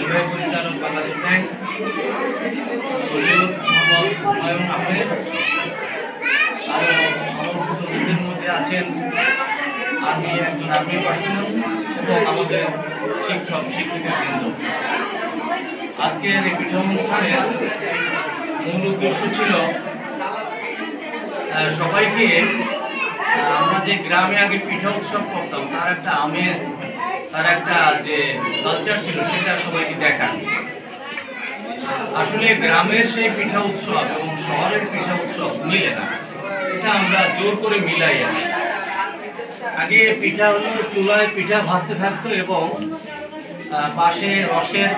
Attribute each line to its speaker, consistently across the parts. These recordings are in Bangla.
Speaker 1: নির্বাহী পরিচালক বাংলাদেশ ব্যাংক নয়ন আহমেদ, আরও অনুপস্থিতদের মধ্যে আছেন একজন আর্মি পার্সোনাল এবং আমাদের শিক্ষক শিক্ষিকাবৃন্দ। আজকের এই পিঠা অনুষ্ঠানের মূল উদ্দেশ্য ছিল সবাইকে আমরা যে গ্রামে আগে পিঠা উৎসব করতাম তার একটা আমেজ, তার একটা যে কালচার ছিল সেটা সবাইকে দেখা। আসলে গ্রামের সেই পিঠা উৎসব এবং শহরের পিঠা উৎসব মিলে না, এটা আমরা জোর করে মিলাই আছি। আগে পিঠা হলো চুলায় পিঠা ভাজতে থাকতো এবং পাশে রসের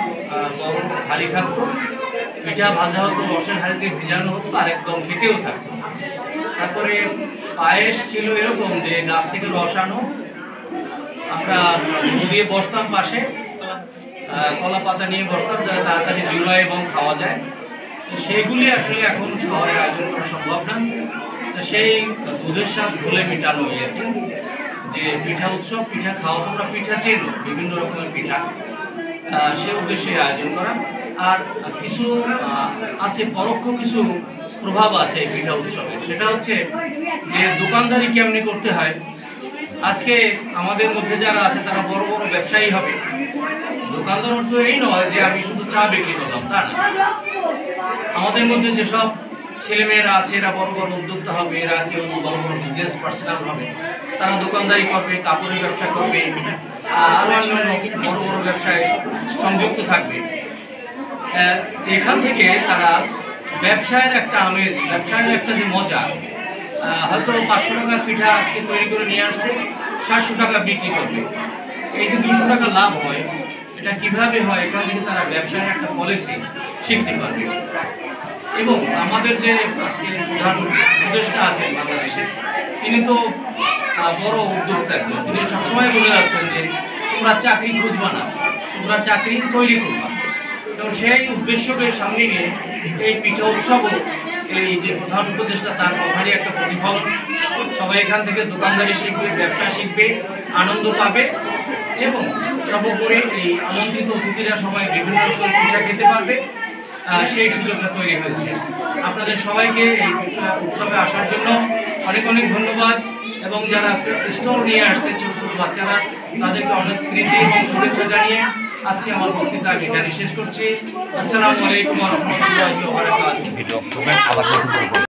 Speaker 1: বড় হাঁড়ি থাকতো, পিঠা ভাজা হতো, রসের হাঁড়িতে ভিজানো হতো আর একদম খেতেও থাকতো। তারপরে পায়েস ছিল এরকম যে গাছ থেকে রস আনো, আমরা দিয়ে বসতাম পাশে, কলা পাতা নিয়ে বসতাম যাতে তাড়াতাড়ি জুড়ায় এবং খাওয়া যায়। সেইগুলি আসলে এখন শহরে আয়োজন করা সম্ভব না। সেই দুধের স্বাদ ভুলে মিটানো আর কি, যে পিঠা উৎসব, পিঠা খাওয়া, তোমরা পিঠা চেনো, বিভিন্ন রকমের পিঠা, সে উদ্দেশ্যে আয়োজন করা। আর কিছু আছে পরোক্ষ কিছু প্রভাব আছে এই পিঠা উৎসবে, সেটা হচ্ছে যে দোকানদারি কেমনি করতে হয়। আজকে আমাদের মধ্যে যারা আছে তারা বড় বড় ব্যবসায়ী হবে। দোকানদার অর্থ এই নয় যে আমি শুধু চা বিক্রি করলাম, তা না। আমাদের মধ্যে যেসব ছেলেমেয়েরা আছে এরা বড় বড় উদ্যোক্তা হবে, এরা কেউ বড় বড় বিজনেস পার্সোনাল হবে, তারা দোকানদারি করবে, কাপড়ের ব্যবসা করবে, আরও অন্যান্য বড় বড় ব্যবসায় সংযুক্ত থাকবে। এখান থেকে তারা ব্যবসায়ের একটা আমেজ, ব্যবসায়ের একটা যে মজা, হয়তো 500 টাকার পিঠা আজকে তৈরি করে নিয়ে আসছে, 700 টাকা বিক্রি করবে। এই যে 200 টাকা লাভ হয়, এটা কিভাবে হয়, এখান থেকে তারা ব্যবসায়ের একটা পলিসি শিখতে পারবে। এবং আমাদের যে আজকে প্রধান উপদেষ্টা আছেন বাংলাদেশে, তিনি তো বড় উদ্যোক্তা একজন, তিনি সবসময় বলে যাচ্ছেন যে তোমরা চাকরি খুঁজবা না, তোমরা চাকরি তৈরি করবা। তো সেই উদ্দেশ্যকে সামনে নিয়ে এই পিঠা উৎসবও, এই যে প্রধান উপদেষ্টা তার কথারই একটা প্রতিফলন। সবাই এখান থেকে দোকানদারি শিখবে, ব্যবসা শিখবে, আনন্দ পাবে এবং সর্বোপরি এই আমন্ত্রিত অতিথিরা সবাই বিভিন্ন রকম পিঠা খেতে পারবে, সেই সুযোগটা তৈরি হয়েছে। আপনাদের সবাইকে এই উৎসবে আসার জন্য অনেক অনেক ধন্যবাদ। এবং যারা স্টল নিয়ে আসছে ছোট ছোট বাচ্চারা, তাদেরকে অনেক প্রীতি এবং শুভেচ্ছা জানিয়ে আজকে আমার বক্তৃতা আমি এখানে শেষ করছি। আসসালামু আলাইকুম ওয়া রাহমাতুল্লাহি ওয়া বারাকাতুহু।